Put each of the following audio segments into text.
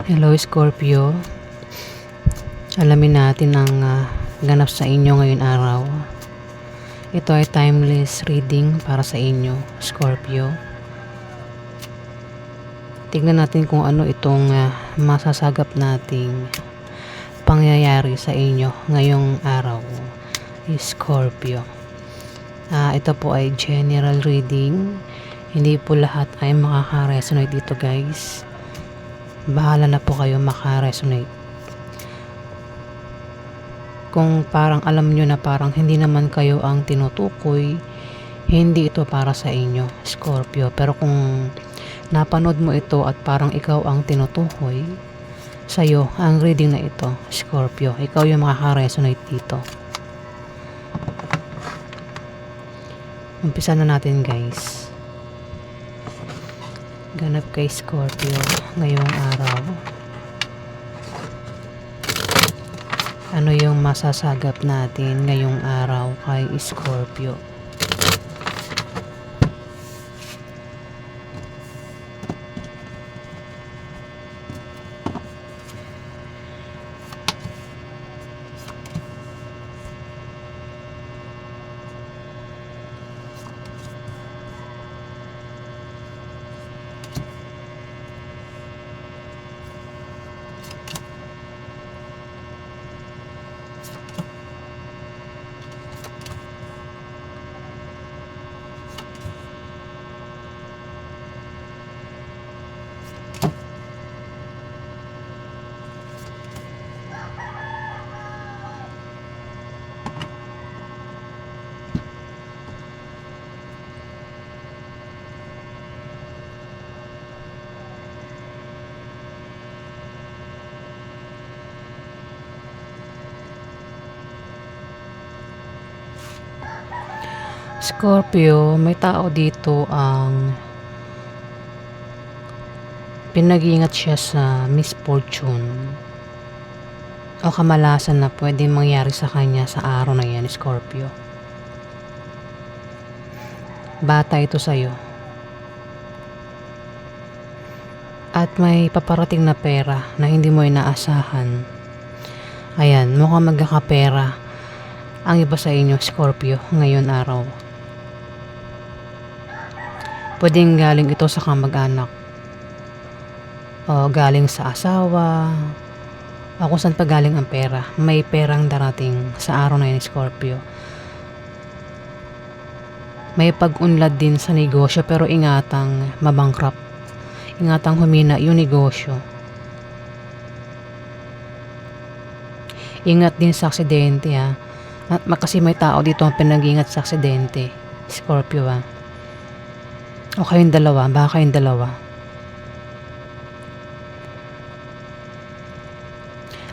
Hello Scorpio, alamin natin ang ganap sa inyo ngayon araw. Ito ay timeless reading para sa inyo Scorpio. Tignan natin kung ano itong masasagap nating pangyayari sa inyo ngayong araw Scorpio. Ito po ay general reading, hindi po lahat ay makaka-resonate dito guys. Bahala na po kayo maka-resonate. Kung parang alam nyo na parang hindi naman kayo ang tinutukoy, hindi ito para sa inyo Scorpio. Pero kung napanood mo ito at parang ikaw ang tinutukoy, sa'yo ang reading na ito Scorpio. Ikaw yung makaka-resonate dito. Umpisa na natin guys. Ganap kay Scorpio ngayong araw. Ano yung masasagap natin ngayong araw kay Scorpio? Scorpio, may tao dito ang pinag-iingat siya sa misfortune o kamalasan na pwede mangyari sa kanya sa araw na yan, Scorpio. Bata ito sa'yo. At may paparating na pera na hindi mo inaasahan. Ayan, mukhang magkakapera ang iba sa inyo, Scorpio, ngayon araw. Pwedeng galing ito sa kamag-anak o galing sa asawa o kung saan pa galing ang pera. May perang darating sa araw na yun, Scorpio. May pag-unlad din sa negosyo pero ingatang mabankrupt. Ingatang humina yung negosyo. Ingat din sa aksidente ha. At kasi may tao dito ang pinag-ingat sa aksidente, Scorpio ha. O kayong dalawa, baka kayong dalawa.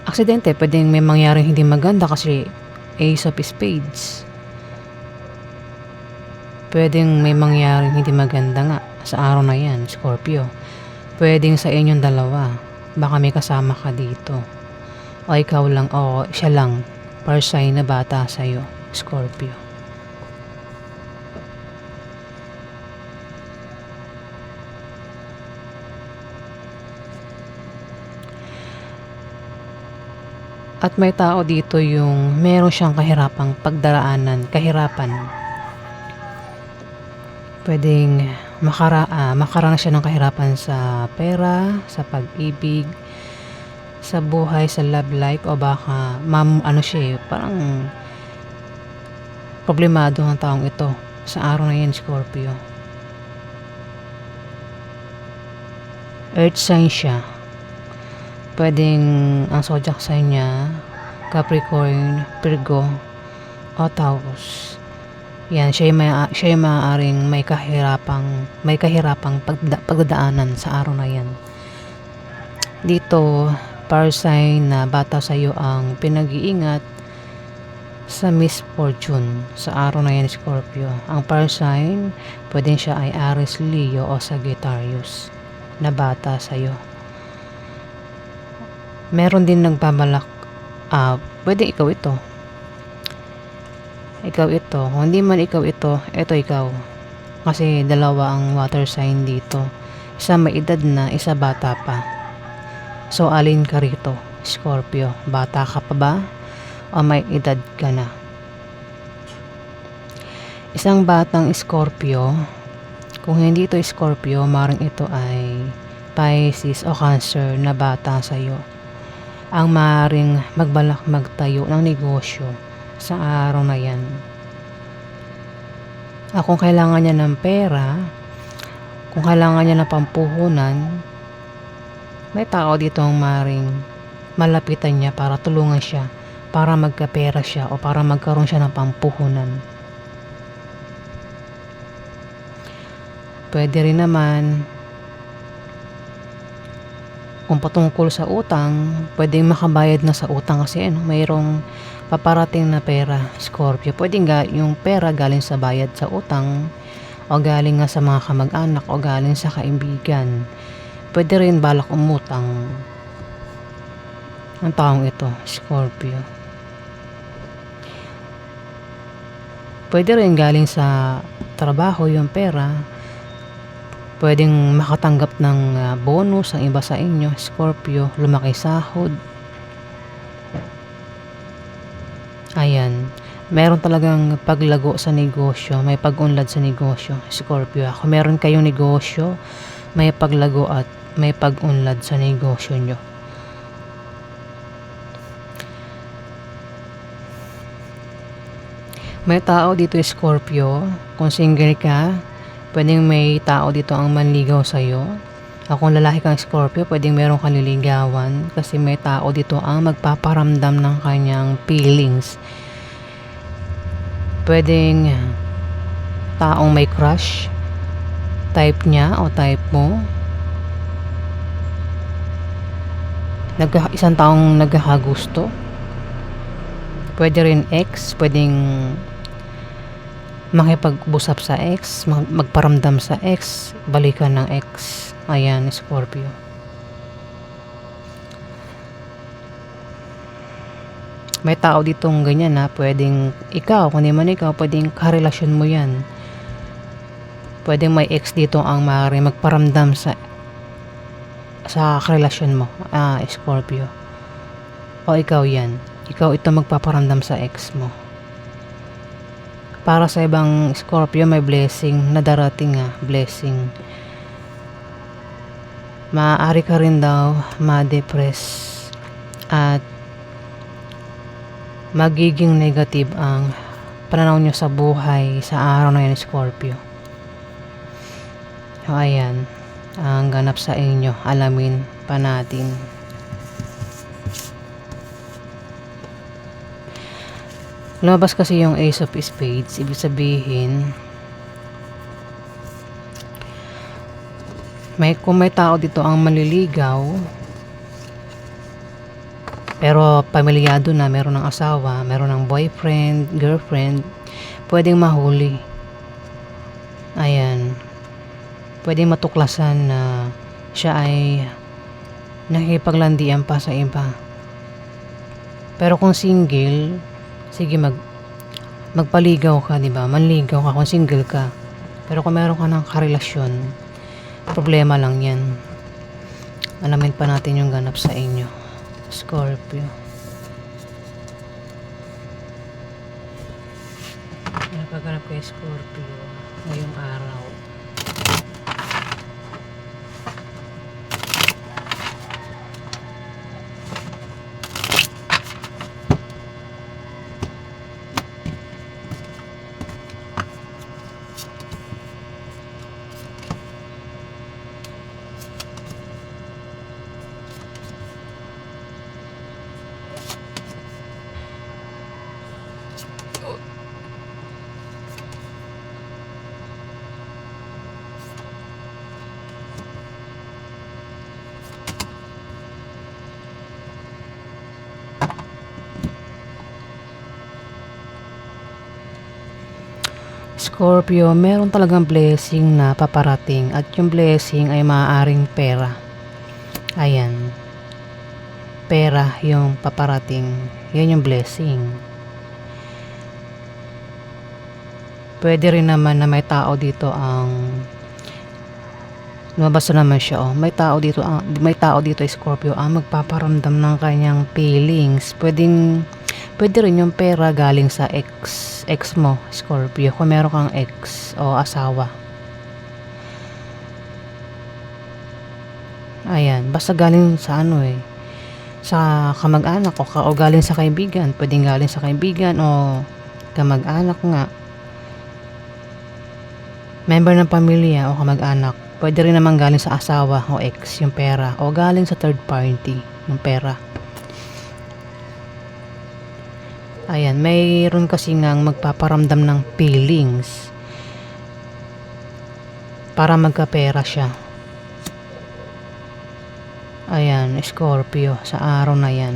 Aksidente, pwedeng may mangyaring hindi maganda kasi Ace of Spades. Pwedeng may mangyaring hindi maganda nga sa araw na yan, Scorpio. Pwedeng sa inyong dalawa, baka may kasama ka dito. O ikaw lang, o siya lang, per sign na bata sa'yo, Scorpio. At may tao dito yung meron siyang kahirapang pagdaraanan, kahirapan. Pwedeng makaranas siya ng kahirapan sa pera, sa pag-ibig, sa buhay, sa love life, o baka parang problemado ang taong ito sa araw na yan, Scorpio. Earth sign siya. Pwedeng ang zodiac sign niya Capricorn, Virgo o Taurus. Yan, siya yung maaaring may kahirapang pagdadaanan sa araw na yan. Dito, par sign na bata sa'yo ang pinag-iingat sa misfortune sa araw na yan, Scorpio. Ang par sign, pwedeng siya ay Aries, Leo o Sagittarius na bata sa'yo. Meron din nagbabalak, pwede ikaw ito. Ikaw ito. Kung hindi man ikaw ito ikaw. Kasi dalawa ang water sign dito. Isa may edad na, isa bata pa. So, alin ka rito, Scorpio? Bata ka pa ba o may edad ka na? Isang batang Scorpio, kung hindi ito Scorpio, maring ito ay Pisces o Cancer na bata sa'yo. Ang maring magbalak magtayo ng negosyo sa araw na yan. Kung kailangan niya ng pera, kung kailangan niya ng pampuhunan, may tao dito ang maring malapitan niya para tulungan siya, para magkapera siya o para magkaroon siya ng pampuhunan. Pwede rin naman kung patungkol sa utang, pwedeng makabayad na sa utang kasi mayroong paparating na pera, Scorpio. Pwedeng yung pera galing sa bayad sa utang o galing nga sa mga kamag-anak o galing sa kaibigan. Pwede rin balak umutang ang taong ito, Scorpio. Pwede rin galing sa trabaho yung pera. Pwedeng makatanggap ng bonus ang iba sa inyo, Scorpio. Lumaki sahod. Ayan. Meron talagang paglago sa negosyo. May pag-unlad sa negosyo, Scorpio. Kung meron kayong negosyo, may paglago at may pag-unlad sa negosyo nyo. May tao dito, Scorpio. Kung single ka, pwedeng may tao dito ang manligaw sa'yo. Kung lalaki kang Scorpio, pwedeng meron kang liligawan kasi may tao dito ang magpaparamdam ng kanyang feelings. Pwedeng taong may crush, type niya o type mo. Isang taong nagkakagusto. Pwede rin ex, pwedeng makipag-usap sa ex, magparamdam sa ex, balikan ng ex. Ayan, Scorpio. May tao ditong ganyan na pwedeng ikaw, kung di man ikaw, pwedeng karelasyon mo yan. Pwedeng may ex dito ang maaaring magparamdam sa karelasyon mo, Scorpio. O ikaw yan. Ikaw ito magpaparamdam sa ex mo. Para sa ibang Scorpio, may blessing na darating blessing. Maaari ka rin daw ma-depress at magiging negative ang pananaw nyo sa buhay sa araw na yan, Scorpio. So, ayan ang ganap sa inyo. Alamin pa natin. Lumabas kasi yung Ace of Spades. Ibig sabihin, kung may tao dito ang maliligaw, pero pamilyado na, meron ng asawa, meron ng boyfriend, girlfriend, pwedeng mahuli. Ayan. Pwedeng matuklasan na siya ay nakikipaglandian pa sa iba. Pero kung single, sige, magpaligaw ka, di ba? Manligaw ka kung single ka. Pero kung meron ka ng karelasyon, problema lang yan. Alamin pa natin yung ganap sa inyo, Scorpio. Nakaganap kay Scorpio ngayong araw. Scorpio, meron talagang blessing na paparating at yung blessing ay maaaring pera. Ayan. Pera yung paparating. Yan yung blessing. Pwede rin naman na may tao dito ang Lumabas na naman siya, oh. May tao dito Scorpio ang magpaparamdam ng kanyang feelings. Pwede rin yung pera galing sa ex mo, Scorpio. Kung meron kang ex o asawa. Ayan, basta galing sa sa kamag-anak o galing sa kaibigan. Pwedeng galing sa kaibigan o kamag-anak nga. Member ng pamilya o kamag-anak. Pwede rin naman galing sa asawa o ex yung pera o galing sa third party yung pera. Ayan, mayroon kasi ngang magpaparamdam ng feelings para magkapera siya. Ayan, Scorpio, sa araw na yan.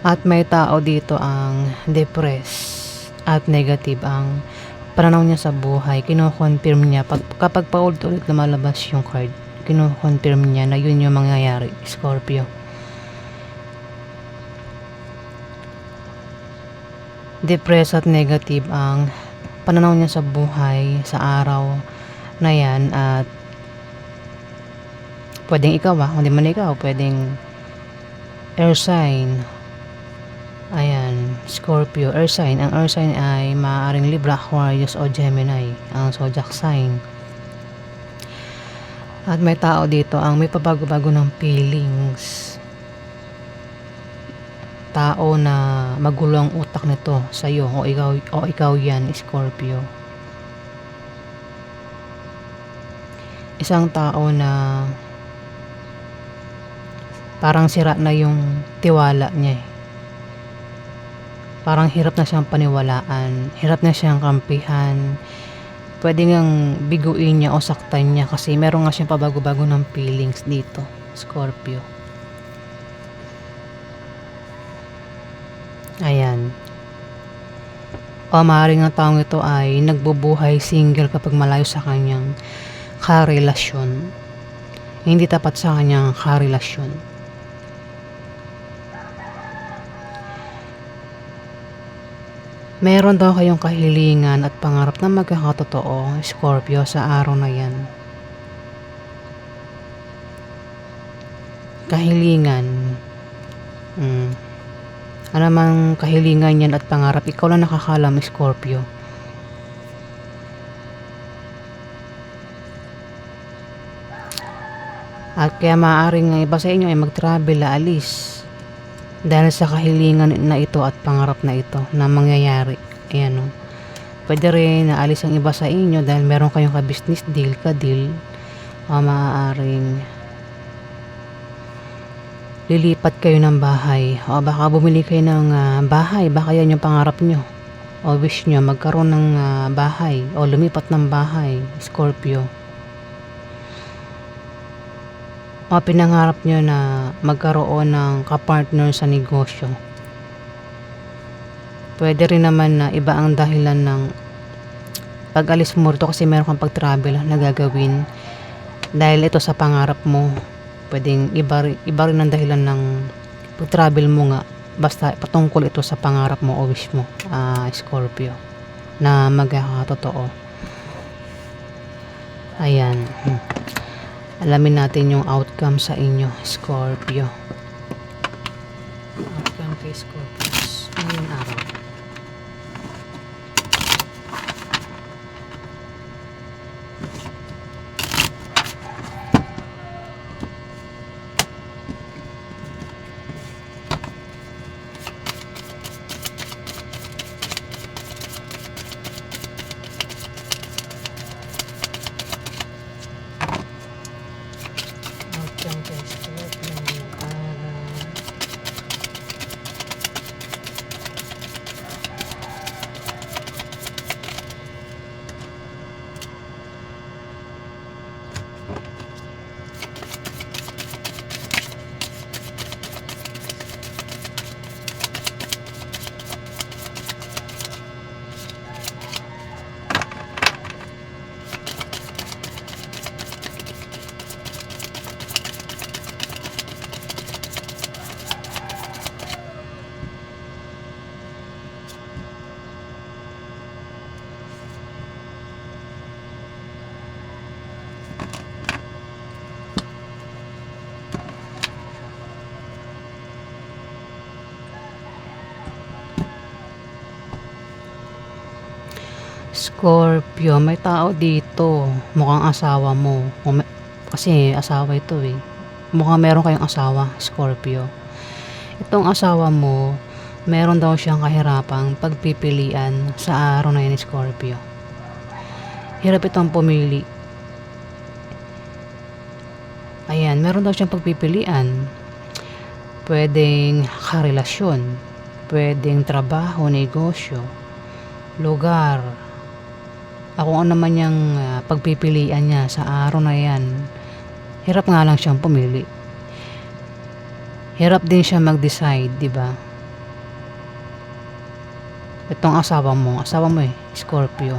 At may tao dito ang depressed at negative ang pananaw niya sa buhay. Kino-confirm niya kapag paulit-ulit lumalabas yung card, kino-confirm niya na yun yung mangyayari, Scorpio. Depressed at negative ang pananaw niya sa buhay sa araw na yan. At pwedeng ikaw hindi man ikaw, pwedeng air sign. Ayan, Scorpio, air sign. Ang air sign ay maaaring Libra, Aquarius o Gemini, ang zodiac sign. At may tao dito ang may pabago-bago ng feelings. Tao na magulo ang utak nito sa iyo o ikaw yan, Scorpio. Isang tao na parang sira na yung tiwala niya Parang hirap na siyang paniwalaan, hirap na siyang kampihan. Pwede ngang biguin niya o saktan niya kasi meron nga siyang pabago-bago ng feelings dito, Scorpio. Ayan. O maaaring ang taong ito ay nagbubuhay single kapag malayo sa kanyang karelasyon. Hindi tapat sa kanyang karelasyon. Meron daw kayong kahilingan at pangarap na magkakatotoo, Scorpio, sa araw na yan. Kahilingan. Ano mang kahilingan yan at pangarap, ikaw lang nakakalam, Scorpio. At kaya maaaring iba sa inyo ay mag-travel, aalis. Dahil sa kahilingan na ito at pangarap na ito na mangyayari. Ayan o. Pwede rin naalis ang iba sa inyo dahil meron kayong ka-business deal, ka-deal. O maaaring lilipat kayo ng bahay. O baka bumili kayo ng bahay. Baka yan yung pangarap nyo. O wish nyo magkaroon ng bahay. O lumipat ng bahay, Scorpio. O pinangarap nyo na magkaroon ng kapartner sa negosyo. Pwede rin naman na iba ang dahilan ng pag-alis mo rito kasi meron kang pag-travel na gagawin. Dahil ito sa pangarap mo, pwedeng iba rin ang dahilan ng pag-travel mo nga. Basta patungkol ito sa pangarap mo o wish mo, Scorpio, na magkakatotoo. Ayan. Alamin natin yung outcome sa inyo, Scorpio. Outcome kay Scorpios ngayong araw. Outcome kay Scorpio ngayong araw. Scorpio, may tao dito. Mukhang asawa mo. Kasi asawa ito eh. Mukhang meron kayong asawa, Scorpio. Itong asawa mo, meron daw siyang kahirapang pagpipilian sa araw na yun, Scorpio. Hirap itong pumili. Ayan, meron daw siyang pagpipilian. Pwedeng karelasyon, pwedeng trabaho, negosyo, lugar, kung ano man yung pagpipilian niya sa araw na yan. Hirap nga lang siyang pumili. Hirap din siya mag-decide, di ba? Itong asawa mo eh, Scorpio.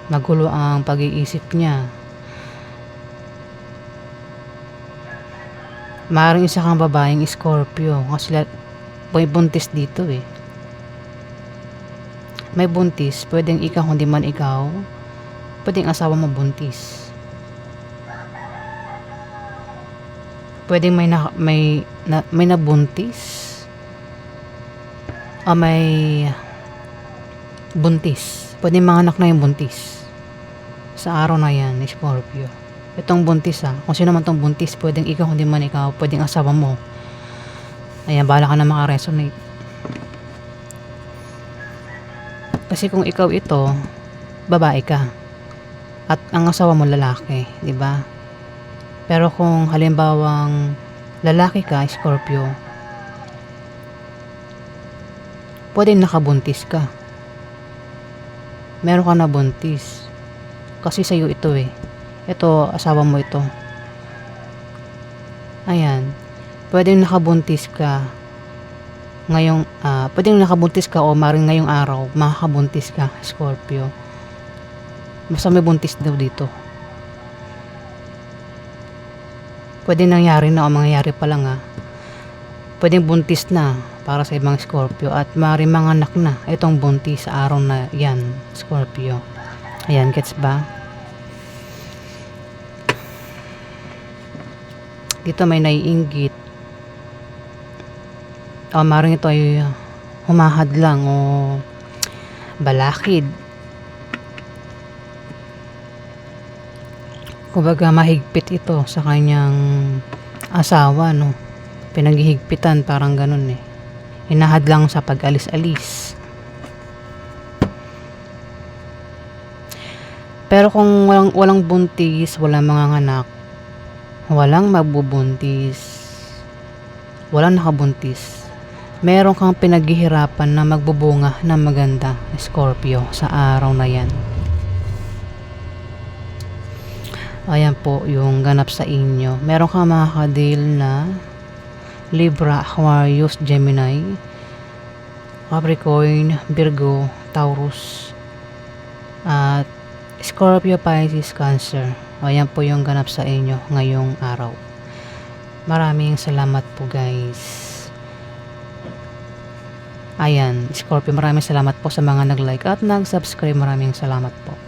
Magulo ang pag-iisip niya. Maaaring isa kang babaeng Scorpio kasi may buntis dito eh. May buntis, pwedeng ikaw, hindi man ikaw, pwedeng asawa mo buntis. Pwedeng may nabuntis o may buntis. Pwedeng mga anak na yung buntis sa araw na yan, Scorpio. Itong buntis kung sino man tong buntis, pwedeng ikaw, hindi man ikaw, pwedeng asawa mo. Ayan, bahala ka na makaresonate. Kasi kung ikaw ito, babae ka. At ang asawa mo lalaki, di ba? Pero kung halimbawang lalaki ka, Scorpio, pwedeng nakabuntis ka. Meron ka na buntis. Kasi sa'yo ito eh. Ito, asawa mo ito. Ayan. Pwedeng nakabuntis ka pwedeng nakabuntis ka o maring ngayong araw makakabuntis ka, Scorpio. Basta may buntis daw dito. Pwedeng nangyari na o mangyayari pa lang pwedeng buntis na para sa ibang Scorpio at maring mga anak na itong buntis sa araw na yan, Scorpio. Ayan, gets ba? Dito may naiinggit. O maring ito ay humahad lang o balakid. Kumbaga mahigpit ito sa kanyang asawa, no? Pinaghihigpitan, parang ganun eh. Hinahad lang sa pag-alis-alis. Pero kung walang buntis, walang mga anak, walang magbubuntis, walang nakabuntis, meron kang pinaghihirapan na magbubunga na maganda, Scorpio, sa araw na yan. Ayan po yung ganap sa inyo. Meron kang mga kadil na Libra, Aquarius, Gemini, Capricorn, Virgo, Taurus, at Scorpio, Pisces, Cancer. Ayan po yung ganap sa inyo ngayong araw. Maraming salamat po, guys. Ayan, Scorpio, maraming salamat po sa mga nag-like at nag-subscribe. Maraming salamat po.